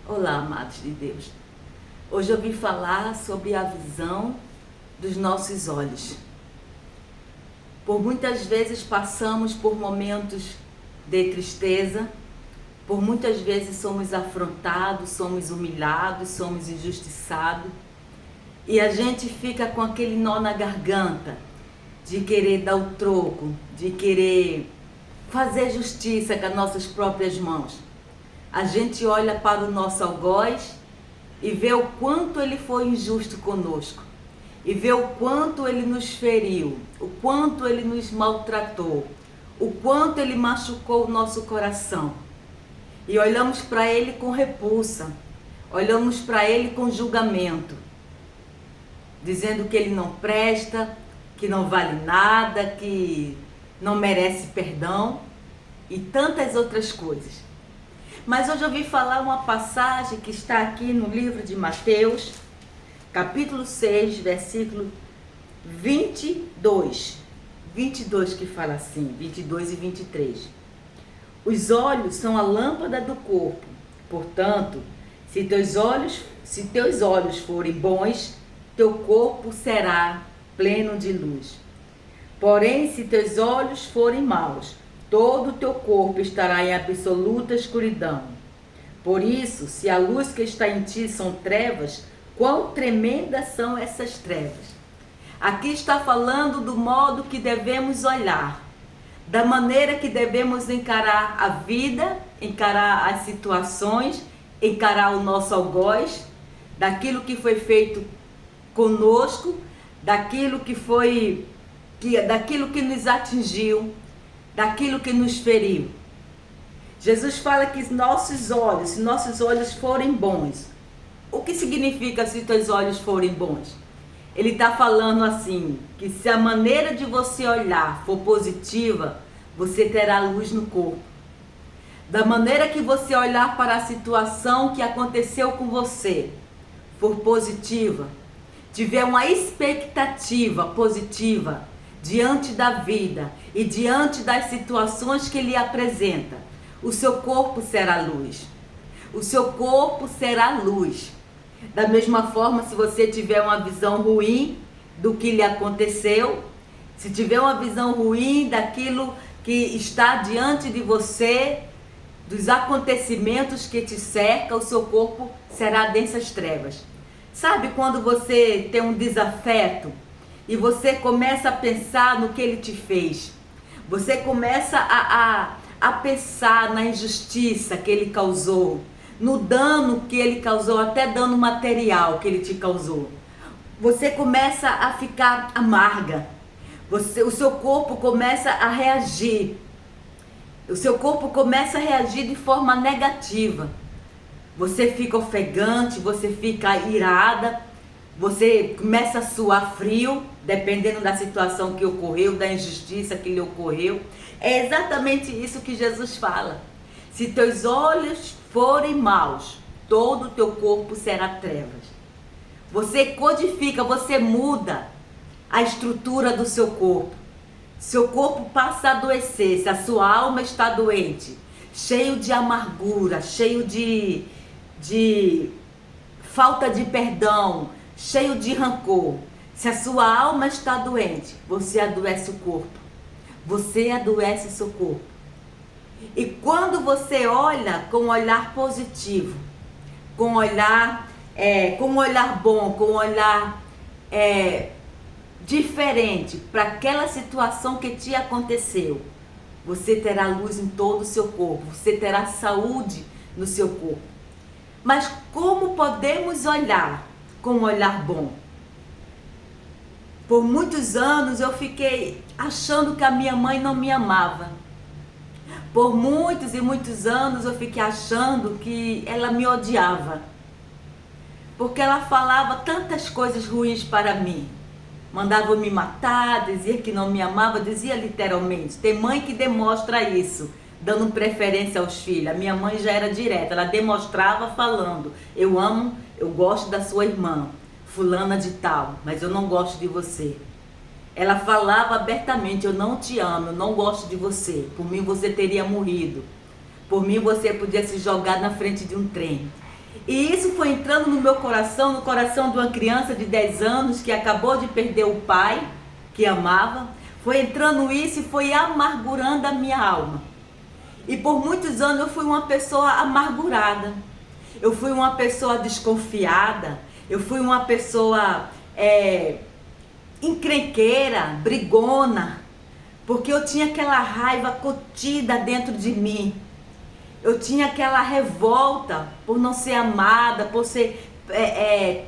Olá, amados de Deus. Hoje eu vim falar sobre a visão dos nossos olhos. Por muitas vezes passamos por momentos de tristeza, por muitas vezes somos afrontados, somos humilhados, somos injustiçados, e a gente fica com aquele nó na garganta de querer dar o troco, de querer fazer justiça com as nossas próprias mãos. A gente olha para o nosso algoz e vê o quanto ele foi injusto conosco, e vê o quanto ele nos feriu, o quanto ele nos maltratou, o quanto ele machucou o nosso coração. E olhamos para ele com repulsa, olhamos para ele com julgamento, dizendo que ele não presta, que não vale nada, que não merece perdão e tantas outras coisas. Mas hoje eu vim falar uma passagem que está aqui no livro de Mateus, capítulo 6, versículo 22. 22 que fala assim, 22 e 23. Os olhos são a lâmpada do corpo. Portanto, se teus olhos forem bons, teu corpo será pleno de luz. Porém, se teus olhos forem maus, todo o teu corpo estará em absoluta escuridão. Por isso, se a luz que está em ti são trevas, quão tremendas são essas trevas. Aqui está falando do modo que devemos olhar, da maneira que devemos encarar a vida, encarar as situações, encarar o nosso algoz, daquilo que foi feito conosco, daquilo que nos atingiu, daquilo que nos feriu. Jesus fala que se nossos olhos forem bons. O que significa se teus olhos forem bons? Ele está falando assim, que se a maneira de você olhar for positiva, você terá luz no corpo. Da maneira que você olhar para a situação que aconteceu com você, for positiva, tiver uma expectativa positiva diante da vida e diante das situações que lhe apresenta, o seu corpo será luz. O seu corpo será luz. Da mesma forma, se você tiver uma visão ruim do que lhe aconteceu, se tiver uma visão ruim daquilo que está diante de você, dos acontecimentos que te cercam, o seu corpo será densas trevas. Sabe quando você tem um desafeto e você começa a pensar no que ele te fez? Você começa a pensar na injustiça que ele causou, no dano que ele causou, até dano material que ele te causou. Você começa a ficar amarga. O seu corpo começa a reagir. O seu corpo começa a reagir de forma negativa. Você fica ofegante, você fica irada, você começa a suar frio, dependendo da situação que ocorreu, da injustiça que lhe ocorreu. É exatamente isso que Jesus fala. Se teus olhos forem maus, todo o teu corpo será trevas. Você codifica, você muda a estrutura do seu corpo. Seu corpo passa a adoecer, se a sua alma está doente, cheio de amargura, cheio de falta de perdão, cheio de rancor. Se a sua alma está doente, você adoece o corpo. Você adoece seu corpo. E quando você olha com um olhar positivo, com um olhar bom, com um olhar diferente para aquela situação que te aconteceu, você terá luz em todo o seu corpo, você terá saúde no seu corpo. Mas como podemos olhar com um olhar bom? Por muitos anos eu fiquei achando que a minha mãe não me amava. Por muitos e muitos anos eu fiquei achando que ela me odiava. Porque ela falava tantas coisas ruins para mim. Mandava me matar, dizia que não me amava, dizia literalmente. Tem mãe que demonstra isso, dando preferência aos filhos. A minha mãe já era direta, ela demonstrava falando: eu amo, eu gosto da sua irmã, fulana de tal, mas eu não gosto de você. Ela falava abertamente: eu não te amo, eu não gosto de você, por mim você teria morrido, por mim você podia se jogar na frente de um trem. E isso foi entrando no meu coração, no coração de uma criança de 10 anos que acabou de perder o pai, que amava. Foi entrando isso e foi amargurando a minha alma. E por muitos anos eu fui uma pessoa amargurada. Eu fui uma pessoa desconfiada. Eu fui uma pessoa encrenqueira, brigona. Porque eu tinha aquela raiva contida dentro de mim. Eu tinha aquela revolta por não ser amada, por ser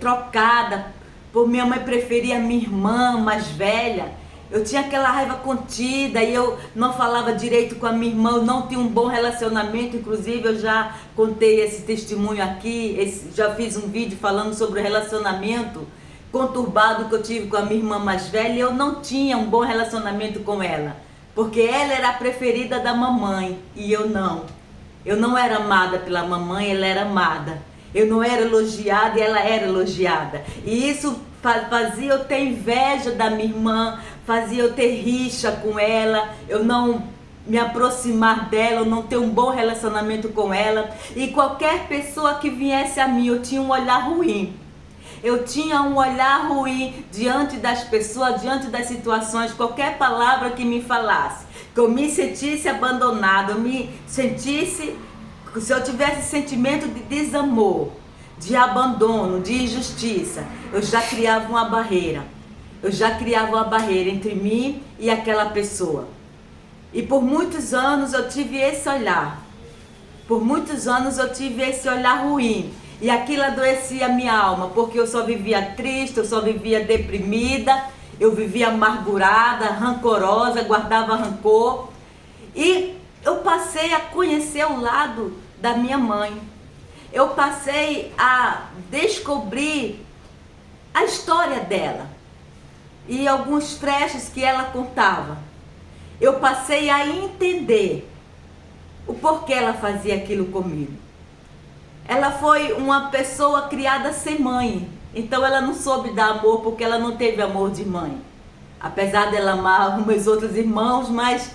trocada, por minha mãe preferir a minha irmã mais velha. Eu tinha aquela raiva contida e eu não falava direito com a minha irmã, eu não tinha um bom relacionamento. Inclusive eu já contei esse testemunho aqui, já fiz um vídeo falando sobre o relacionamento conturbado que eu tive com a minha irmã mais velha. E eu não tinha um bom relacionamento com ela, porque ela era a preferida da mamãe e eu não. Eu não era amada pela mamãe, ela era amada. Eu não era elogiada e ela era elogiada. E isso fazia eu ter inveja da minha irmã, fazia eu ter rixa com ela, eu não me aproximar dela, eu não ter um bom relacionamento com ela. E qualquer pessoa que viesse a mim, eu tinha um olhar ruim. Eu tinha um olhar ruim diante das pessoas, diante das situações. Qualquer palavra que me falasse, que eu me sentisse abandonada, eu me sentisse, se eu tivesse sentimento de desamor, de abandono, de injustiça, eu já criava uma barreira. Eu já criava uma barreira entre mim e aquela pessoa. E por muitos anos eu tive esse olhar. Por muitos anos eu tive esse olhar ruim. E aquilo adoecia a minha alma, porque eu só vivia triste, eu só vivia deprimida, eu vivia amargurada, rancorosa, guardava rancor. E eu passei a conhecer o lado da minha mãe. Eu passei a descobrir a história dela e alguns trechos que ela contava. Eu passei a entender o porquê ela fazia aquilo comigo. Ela foi uma pessoa criada sem mãe, então ela não soube dar amor porque ela não teve amor de mãe. Apesar dela amar os meus outros irmãos, mas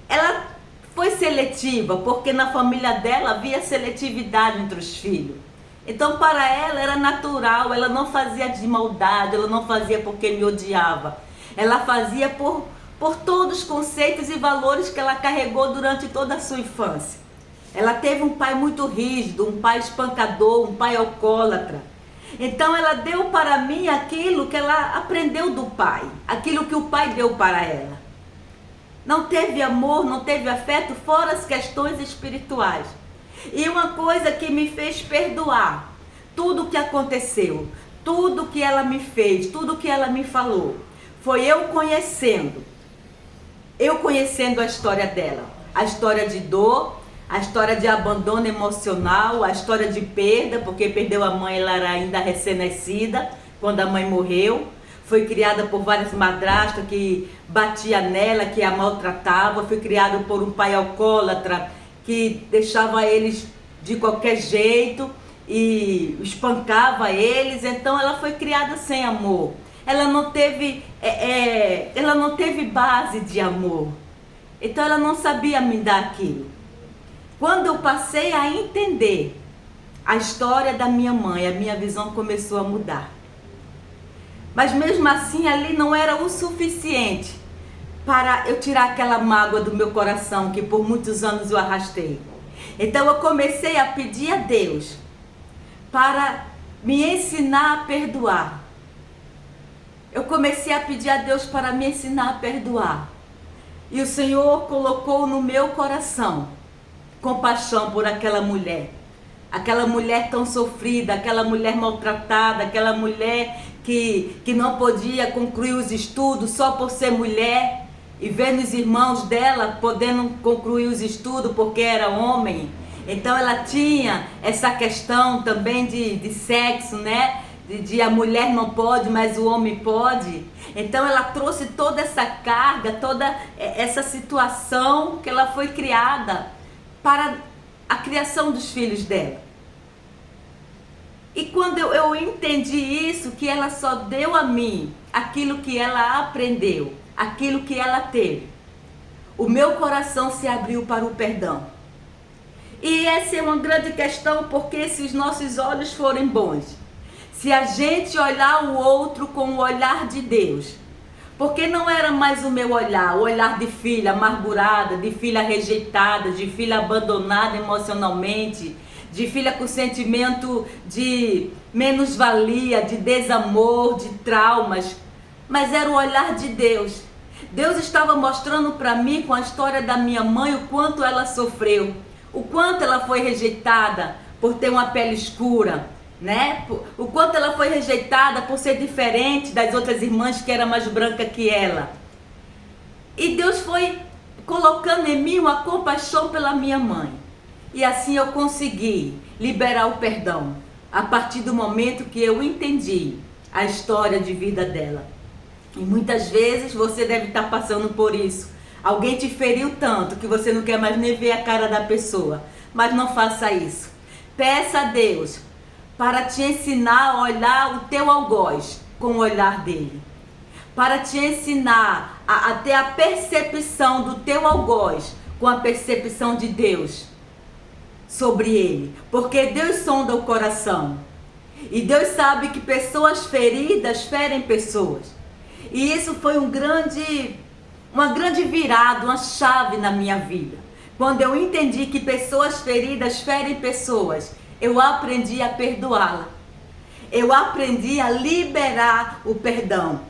ela foi seletiva, porque na família dela havia seletividade entre os filhos. Então para ela era natural, ela não fazia de maldade, ela não fazia porque me odiava. Ela fazia por todos os conceitos e valores que ela carregou durante toda a sua infância. Ela teve um pai muito rígido, um pai espancador, um pai alcoólatra. Então ela deu para mim aquilo que ela aprendeu do pai, aquilo que o pai deu para ela. Não teve amor, não teve afeto, fora as questões espirituais. E uma coisa que me fez perdoar tudo o que aconteceu, tudo que ela me fez, tudo que ela me falou, foi eu conhecendo a história dela, a história de dor, a história de abandono emocional, a história de perda, porque perdeu a mãe, ela era ainda recém-nascida, quando a mãe morreu. Foi criada por várias madrastas que batia nela, que a maltratava. Foi criada por um pai alcoólatra que deixava eles de qualquer jeito e espancava eles. Então ela foi criada sem amor. Ela não teve base de amor. Então ela não sabia me dar aquilo. Quando eu passei a entender a história da minha mãe, a minha visão começou a mudar. Mas mesmo assim ali não era o suficiente para eu tirar aquela mágoa do meu coração que por muitos anos eu arrastei. Então eu comecei a pedir a Deus para me ensinar a perdoar. Eu comecei a pedir a Deus para me ensinar a perdoar. E o Senhor colocou no meu coração compaixão por aquela mulher tão sofrida, aquela mulher maltratada, aquela mulher que não podia concluir os estudos só por ser mulher, e vendo os irmãos dela podendo concluir os estudos porque era homem. Então ela tinha essa questão também de sexo, né? De a mulher não pode, mas o homem pode. Então ela trouxe toda essa carga, toda essa situação que ela foi criada para a criação dos filhos dela. E quando eu entendi isso, que ela só deu a mim aquilo que ela aprendeu, aquilo que ela teve, o meu coração se abriu para o perdão. E essa é uma grande questão, porque se os nossos olhos forem bons, se a gente olhar o outro com o olhar de Deus, porque não era mais o meu olhar, o olhar de filha amargurada, de filha rejeitada, de filha abandonada emocionalmente, de filha com sentimento de menos-valia, de desamor, de traumas, mas era o olhar de Deus. Deus estava mostrando para mim, com a história da minha mãe, o quanto ela sofreu, o quanto ela foi rejeitada por ter uma pele escura, né? O quanto ela foi rejeitada por ser diferente das outras irmãs que era mais branca que ela. E Deus foi colocando em mim uma compaixão pela minha mãe. E assim eu consegui liberar o perdão, a partir do momento que eu entendi a história de vida dela. E muitas vezes você deve estar passando por isso. Alguém te feriu tanto que você não quer mais nem ver a cara da pessoa. Mas não faça isso. Peça a Deus para te ensinar a olhar o teu algoz com o olhar dele. Para te ensinar a ter a percepção do teu algoz com a percepção de Deus sobre ele. Porque Deus sonda o coração. E Deus sabe que pessoas feridas ferem pessoas. E isso foi uma grande virada, uma chave na minha vida. Quando eu entendi que pessoas feridas ferem pessoas, eu aprendi a perdoá-la. Eu aprendi a liberar o perdão.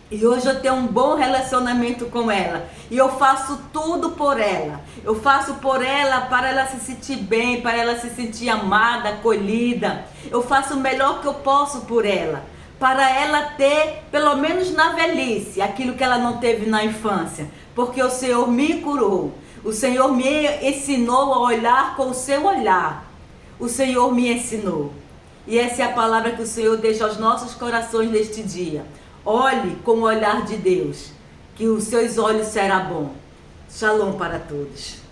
E hoje eu tenho um bom relacionamento com ela. E eu faço tudo por ela. Eu faço por ela para ela se sentir bem, para ela se sentir amada, acolhida. Eu faço o melhor que eu posso por ela. Para ela ter, pelo menos na velhice, aquilo que ela não teve na infância. Porque o Senhor me curou. O Senhor me ensinou a olhar com o seu olhar. O Senhor me ensinou. E essa é a palavra que o Senhor deixa aos nossos corações neste dia. Olhe com o olhar de Deus, que os seus olhos serão bons. Shalom para todos.